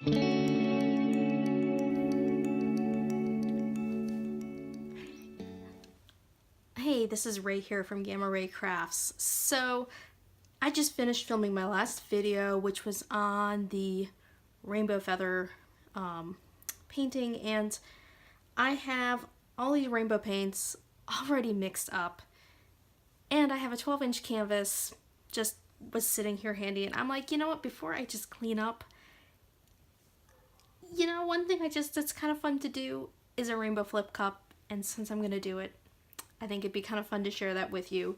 Hey, this is Ray here from Gamma Ray Crafts. So, I just finished filming my last video, which was on the rainbow feather painting, and I have all these rainbow paints already mixed up, and I have a 12-inch canvas just was sitting here handy, and I'm like, you know what, before I just clean up, one thing it's kind of fun to do is a rainbow flip cup, and since I'm gonna do it, I think it'd be kind of fun to share that with you.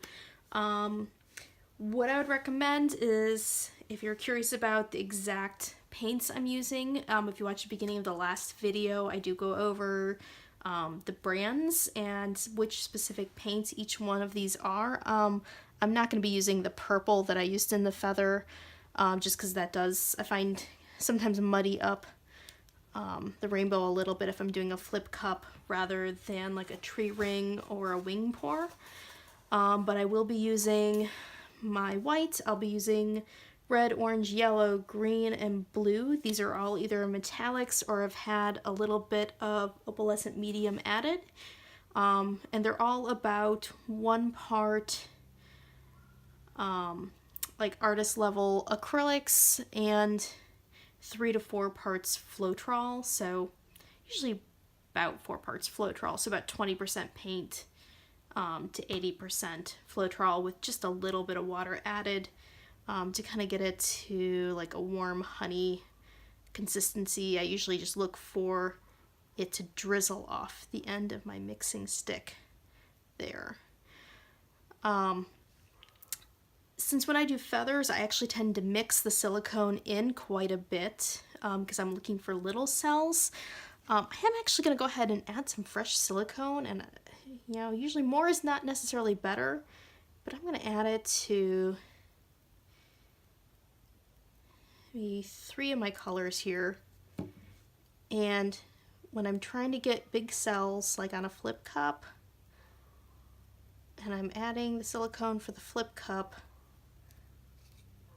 What I would recommend is, if you're curious about the exact paints I'm using, if you watch the beginning of the last video, I do go over the brands and which specific paints each one of these are. I'm not going to be using the purple that I used in the feather, just because that does, I find, sometimes muddy up the rainbow a little bit if I'm doing a flip cup rather than like a tree ring or a wing pour. But I will be using my white. I'll be using red, orange, yellow, green, and blue. These are all either metallics or have had a little bit of opalescent medium added. And they're all about 1 part like artist level acrylics and 3 to 4 parts Floetrol. So usually about 4 parts Floetrol, so about 20% paint to 80% Floetrol with just a little bit of water added to kind of get it to like a warm honey consistency. I usually just look for it to drizzle off the end of my mixing stick there. Since when I do feathers, I actually tend to mix the silicone in quite a bit because I'm looking for little cells. I am actually going to go ahead and add some fresh silicone, and usually more is not necessarily better, but I'm going to add it to maybe 3 of my colors here. And when I'm trying to get big cells, like on a flip cup, and I'm adding the silicone for the flip cup,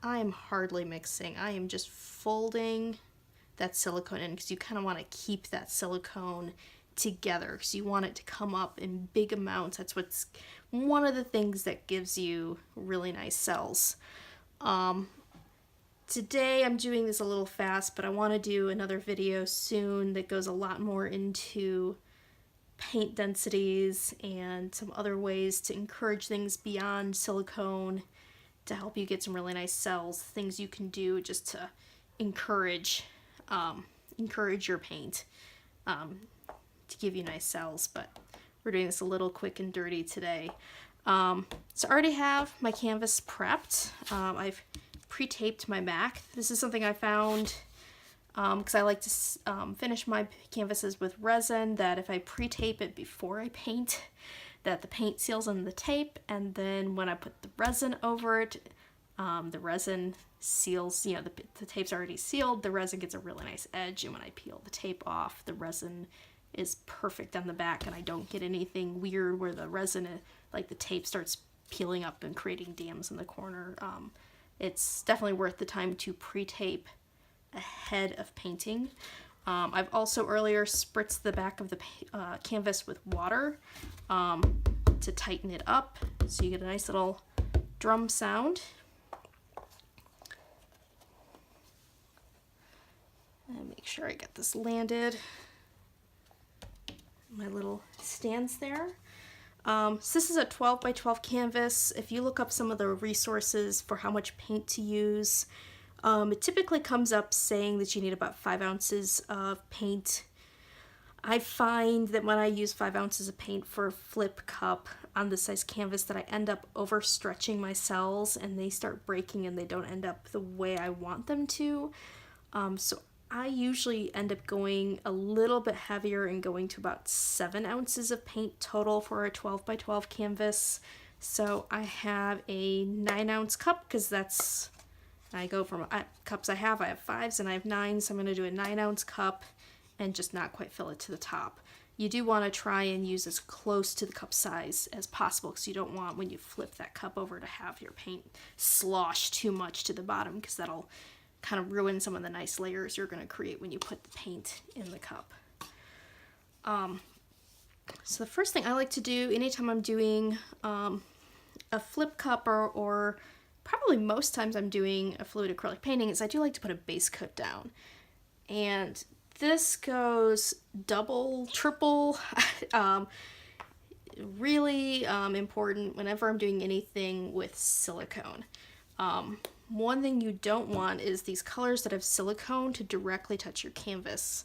I am hardly mixing. I am just folding that silicone in because you kind of want to keep that silicone together because you want it to come up in big amounts. That's what's one of the things that gives you really nice cells. Today I'm doing this a little fast, but I want to do another video soon that goes a lot more into paint densities and some other ways to encourage things beyond silicone to help you get some really nice cells, things you can do just to encourage your paint to give you nice cells. But we're doing this a little quick and dirty today. So I already have my canvas prepped. I've pre-taped my back. This is something I found because I like to finish my canvases with resin, that if I pre-tape it before I paint, that the paint seals on the tape, and then when I put the resin over it, the resin seals, the tape's already sealed, the resin gets a really nice edge, and when I peel the tape off, the resin is perfect on the back, and I don't get anything weird where the resin, like the tape, starts peeling up and creating dams in the corner. It's definitely worth the time to pre-tape ahead of painting. I've also earlier spritzed the back of the canvas with water to tighten it up so you get a nice little drum sound. And make sure I get this landed. My little stands there. So this is a 12 by 12 canvas. If you look up some of the resources for how much paint to use, it typically comes up saying that you need about 5 ounces of paint. I find that when I use 5 ounces of paint for a flip cup on this size canvas that I end up overstretching my cells and they start breaking and they don't end up the way I want them to. So I usually end up going a little bit heavier and going to about 7 ounces of paint total for a 12 by 12 canvas. So I have a 9-ounce cup because that's, I go from cups I have 5s and I have 9s, so I'm going to do a 9-ounce cup and just not quite fill it to the top. You do want to try and use as close to the cup size as possible because you don't want, when you flip that cup over, to have your paint slosh too much to the bottom, because that'll kind of ruin some of the nice layers you're going to create when you put the paint in the cup. So the first thing I like to do anytime I'm doing a flip cup, or probably most times I'm doing a fluid acrylic painting, is I do like to put a base coat down. And this goes double, triple, really important whenever I'm doing anything with silicone. One thing you don't want is these colors that have silicone to directly touch your canvas.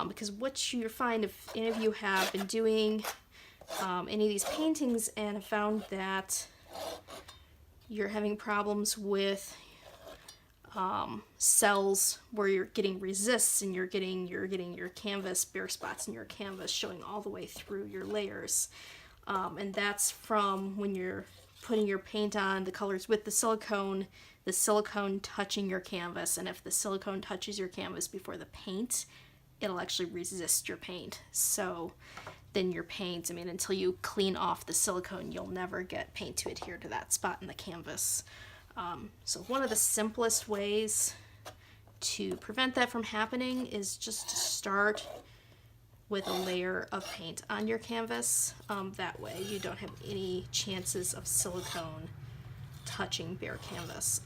Because what you find, if any of you have been doing any of these paintings and have found that you're having problems with cells where you're getting resists and you're getting your canvas, bare spots in your canvas showing all the way through your layers. And that's from when you're putting your paint on the colors with the silicone touching your canvas. And if the silicone touches your canvas before the paint, it'll actually resist your paint. So then your paint, I mean, until you clean off the silicone, you'll never get paint to adhere to that spot in the canvas. So one of the simplest ways to prevent that from happening is just to start with a layer of paint on your canvas. That way you don't have any chances of silicone touching bare canvas.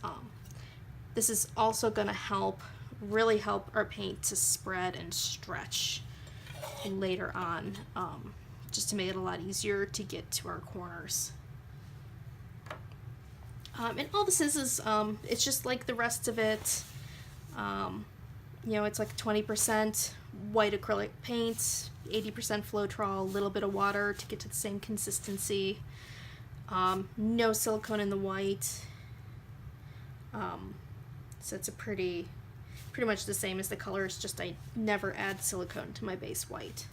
This is also going to really help our paint to spread and stretch later on, just to make it a lot easier to get to our corners. And all this is it's just like the rest of it. You know, it's like 20% white acrylic paint, 80% Floetrol, a little bit of water to get to the same consistency. No silicone in the white. So it's a pretty much the same as the colors, just I never add silicone to my base white.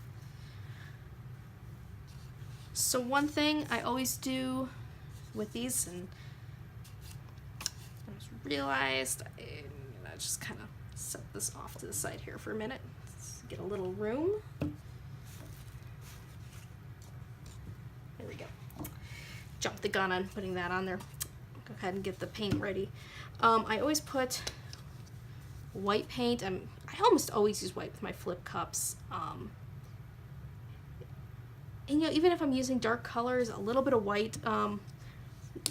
So one thing I always do with these, and I just realized I just kind of set this off to the side here for a minute. Let's get a little room. There we go. Jumped the gun on putting that on there. Go ahead and get the paint ready. I always put white paint. I almost always use white with my flip cups. And you know, even if I'm using dark colors, a little bit of white.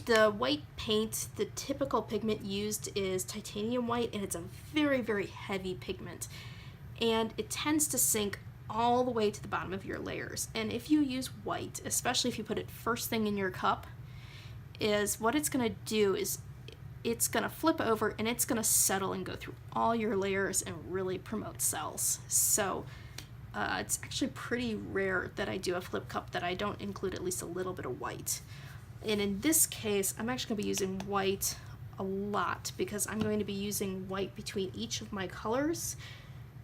The white paint, the typical pigment used is titanium white, and it's a very, very heavy pigment. And it tends to sink all the way to the bottom of your layers. And if you use white, especially if you put it first thing in your cup, is what it's going to do is it's going to flip over and it's going to settle and go through all your layers and really promote cells. So it's actually pretty rare that I do a flip cup that I don't include at least a little bit of white. And in this case, I'm actually going to be using white a lot because I'm going to be using white between each of my colors,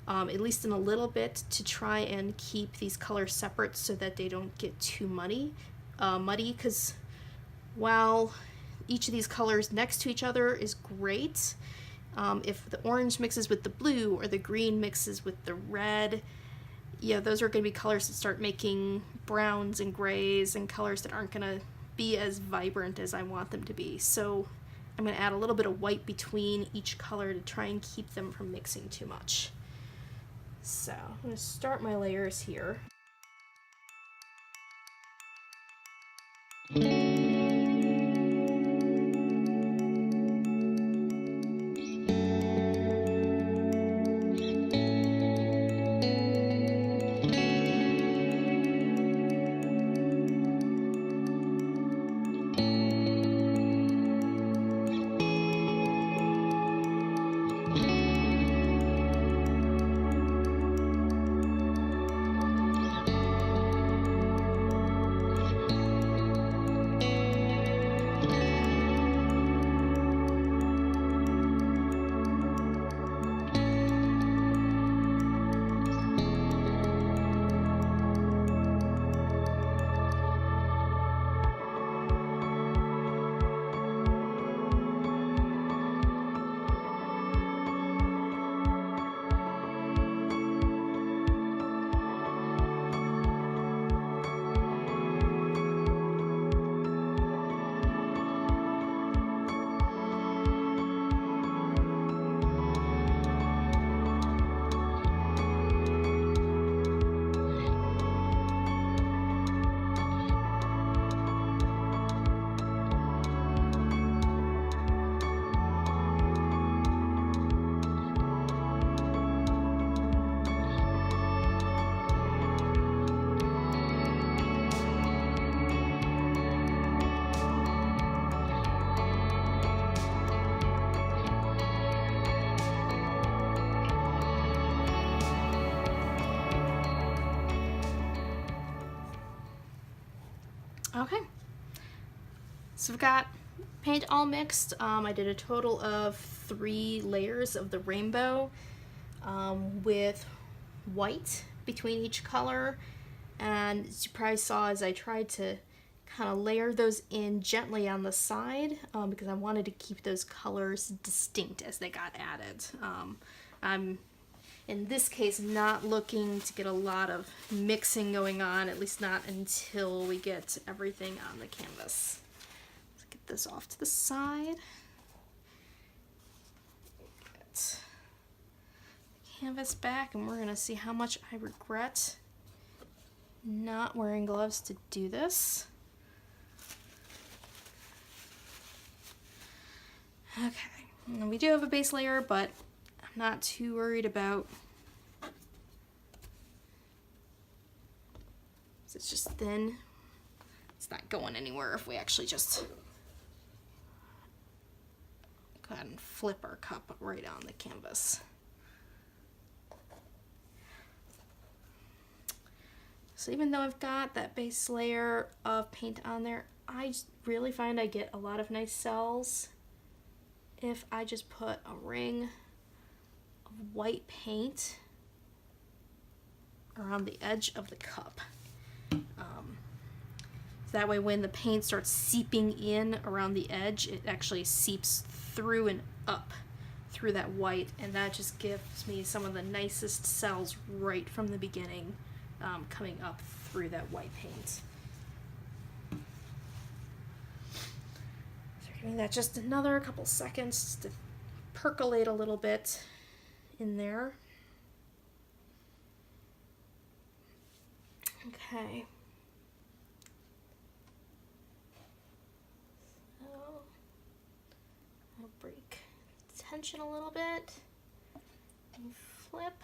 at least in a little bit, to try and keep these colors separate so that they don't get too muddy, because while each of these colors next to each other is great, if the orange mixes with the blue or the green mixes with the red, yeah, those are going to be colors that start making browns and grays and colors that aren't going to be as vibrant as I want them to be. So I'm going to add a little bit of white between each color to try and keep them from mixing too much. So I'm going to start my layers here. Okay, so I've got paint all mixed. I did a total of 3 layers of the rainbow with white between each color, and as you probably saw as I tried to kind of layer those in gently on the side because I wanted to keep those colors distinct as they got added. I'm in this case not looking to get a lot of mixing going on, at least not until we get everything on the canvas. Let's get this off to the side. Get the canvas back, and we're gonna see how much I regret not wearing gloves to do this. Okay, and we do have a base layer, but I'm not too worried about, it's just thin. It's not going anywhere if we actually just go ahead and flip our cup right on the canvas. So even though I've got that base layer of paint on there, I really find I get a lot of nice cells if I just put a ring of white paint around the edge of the cup. That way when the paint starts seeping in around the edge, it actually seeps through and up through that white, and that just gives me some of the nicest cells right from the beginning, coming up through that white paint. So giving that just another couple seconds to percolate a little bit in there. Okay. So I'll break tension a little bit and flip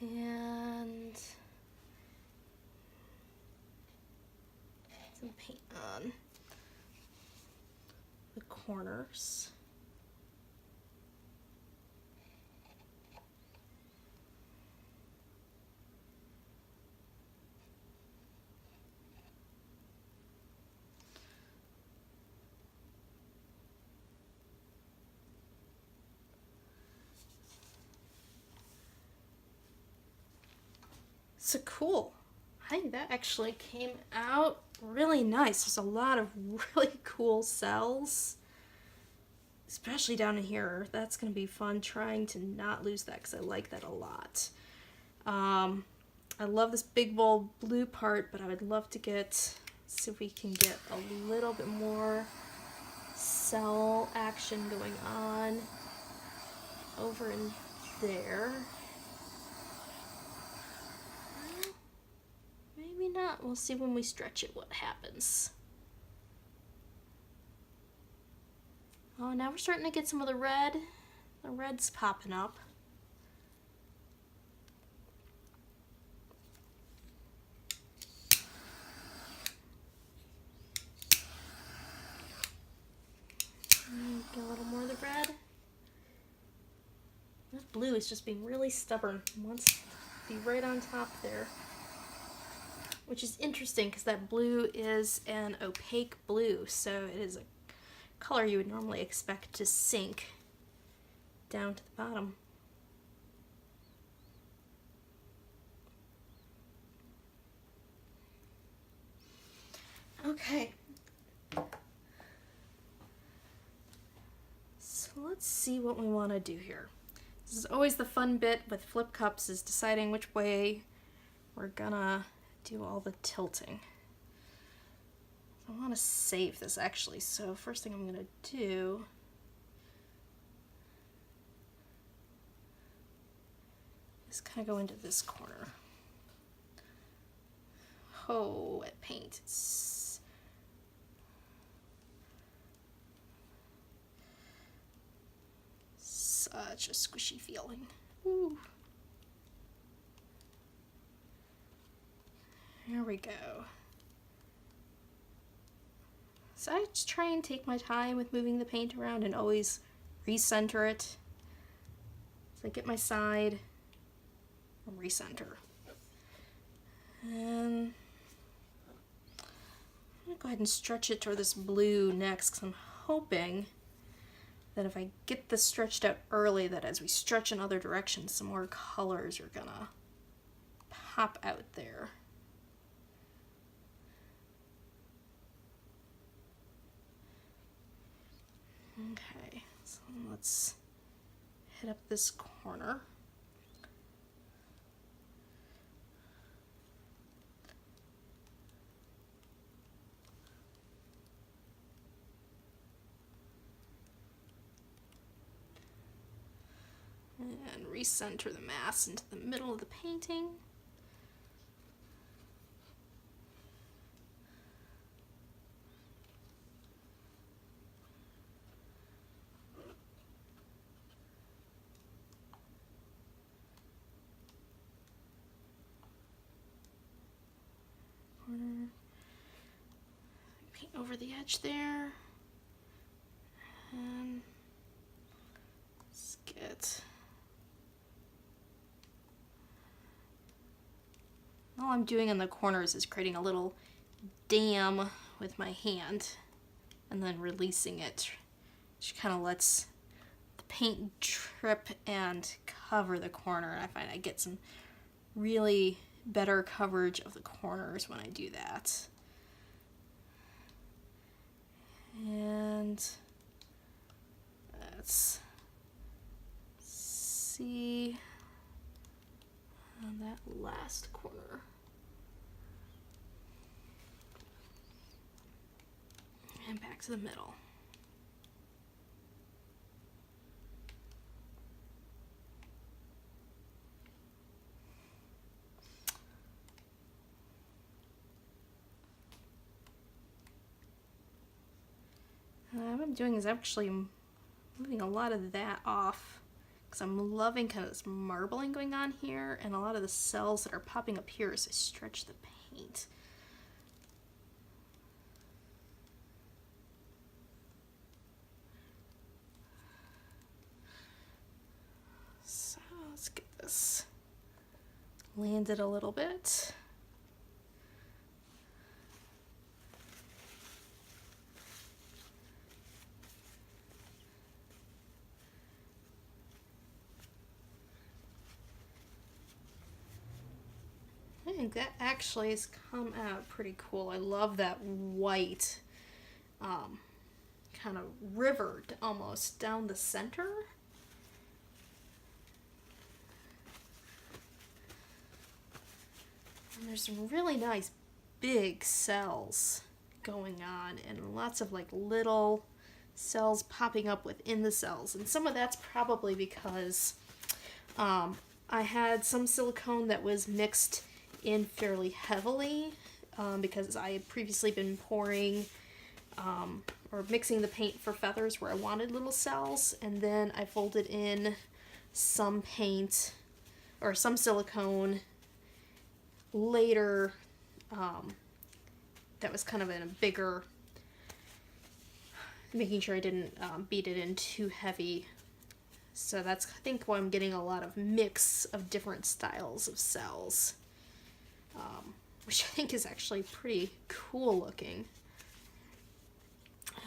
and some paint on the corners. So cool. I think that actually came out really nice. There's a lot of really cool cells, especially down in here. That's going to be fun trying to not lose that because I like that a lot. I love this big bold blue part, but I would love to see if we can get a little bit more cell action going on over in there. Maybe not. We'll see when we stretch it what happens. Oh, now we're starting to get some of the red. The red's popping up. Get a little more of the red. This blue is just being really stubborn. It wants to be right on top there. Which is interesting because that blue is an opaque blue, so it is a color you would normally expect to sink down to the bottom. Okay. So let's see what we want to do here. This is always the fun bit with flip cups, is deciding which way we're gonna do all the tilting. I want to save this actually, so first thing I'm going to do is kind of go into this corner. Oh, wet paint. It's such a squishy feeling. Ooh. There we go. So I just try and take my time with moving the paint around and always recenter it. So I get my side and recenter. And gonna go ahead and stretch it toward this blue next, because I'm hoping that if I get this stretched out early, that as we stretch in other directions, some more colors are gonna pop out there. Okay, so let's hit up this corner. And recenter the mass into the middle of the painting. Corner. Paint over the edge there. And let's get... All I'm doing in the corners is creating a little dam with my hand and then releasing it, which kind of lets the paint drip and cover the corner. And I find I get some really better coverage of the corners when I do that. And let's see on that last corner. And back to the middle. What I'm doing is actually moving a lot of that off, because I'm loving kind of this marbling going on here, and a lot of the cells that are popping up here as I stretch the paint. So let's get this landed a little bit. I think that actually has come out pretty cool. I love that white kind of rivered almost down the center. And there's some really nice big cells going on, and lots of like little cells popping up within the cells. And some of that's probably because I had some silicone that was mixed in fairly heavily because I had previously been pouring or mixing the paint for feathers where I wanted little cells, and then I folded in some paint or some silicone later that was kind of in a bigger, making sure I didn't beat it in too heavy. So that's, I think, why I'm getting a lot of mix of different styles of cells. Which I think is actually pretty cool looking.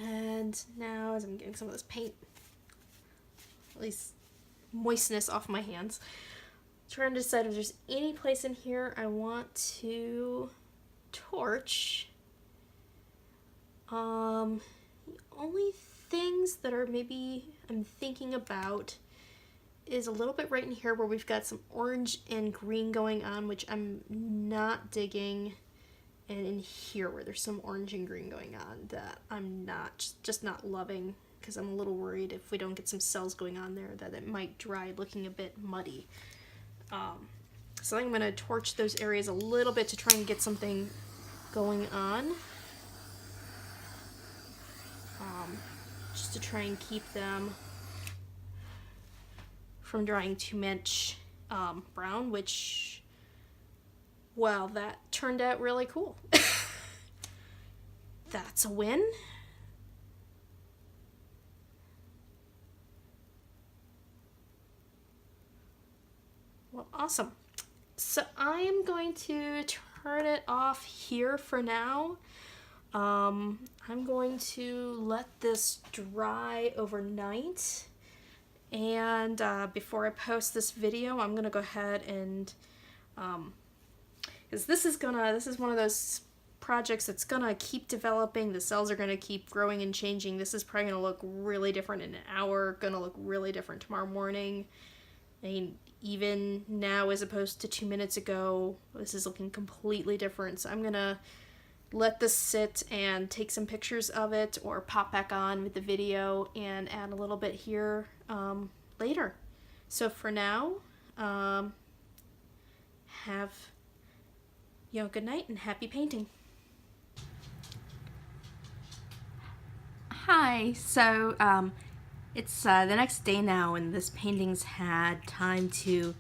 And now, as I'm getting some of this paint, at least moistness off my hands, trying to decide if there's any place in here I want to torch. The only things that are maybe I'm thinking about is a little bit right in here where we've got some orange and green going on, which I'm not digging, and in here where there's some orange and green going on that I'm not, just not loving, because I'm a little worried if we don't get some cells going on there that it might dry looking a bit muddy. So I think I'm going to torch those areas a little bit to try and get something going on, just to try and keep them from drying too much brown, which, well, that turned out really cool. That's a win. Well, awesome. So I am going to turn it off here for now. I'm going to let this dry overnight, and before I post this video, I'm gonna go ahead and because this is one of those projects that's gonna keep developing. The cells are gonna keep growing and changing. This is probably gonna look really different in an hour, gonna look really different tomorrow morning. I mean, even now as opposed to 2 minutes ago, this is looking completely different. So I'm gonna let this sit and take some pictures of it, or pop back on with the video and add a little bit here later. So for now, have good night and happy painting. Hi, so it's the next day now, and this painting's had time to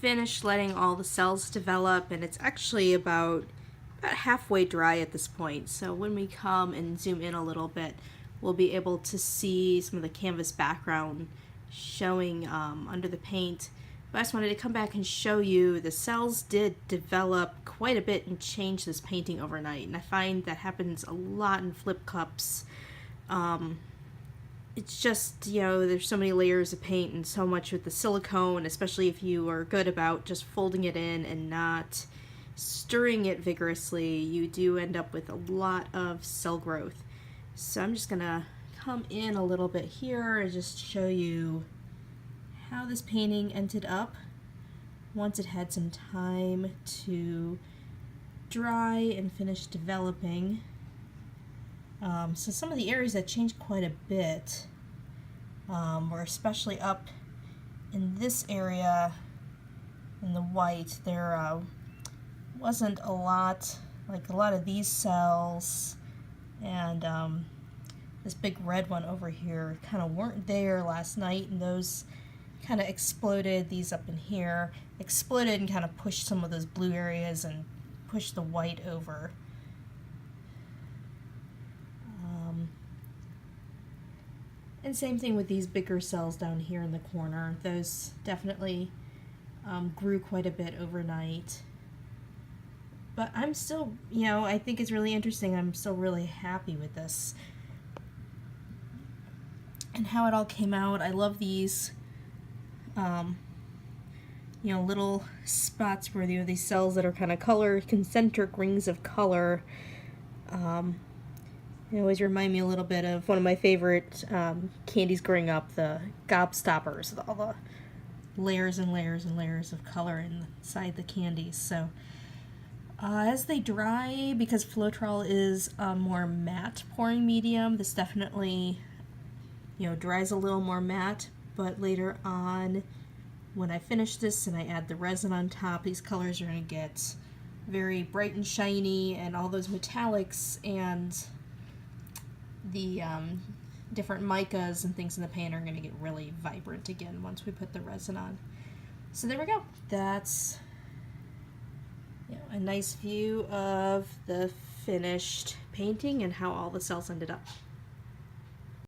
finish letting all the cells develop, and it's actually about halfway dry at this point. So when we come and zoom in a little bit, we'll be able to see some of the canvas background showing under the paint. But I just wanted to come back and show you the cells did develop quite a bit and change this painting overnight, and I find that happens a lot in flip cups. It's just, there's so many layers of paint and so much with the silicone, especially if you are good about just folding it in and not stirring it vigorously, you do end up with a lot of cell growth. So I'm just gonna come in a little bit here and just show you how this painting ended up once it had some time to dry and finish developing. So some of the areas that changed quite a bit were especially up in this area in the white. There wasn't a lot, like a lot of these cells and this big red one over here kind of weren't there last night, and those kind of exploded. These up in here exploded and kind of pushed some of those blue areas and pushed the white over. And same thing with these bigger cells down here in the corner. Those definitely grew quite a bit overnight. But I'm still, I think it's really interesting. I'm still really happy with this and how it all came out. I love these, little spots where you have these cells that are kind of color, concentric rings of color. They always remind me a little bit of one of my favorite candies growing up, the Gobstoppers, with all the layers and layers and layers of color inside the candies. So as they dry, because Floetrol is a more matte pouring medium, this definitely dries a little more matte, but later on when I finish this and I add the resin on top, these colors are going to get very bright and shiny, and all those metallics and the different micas and things in the paint are going to get really vibrant again once we put the resin on. So there we go. That's a nice view of the finished painting and how all the cells ended up.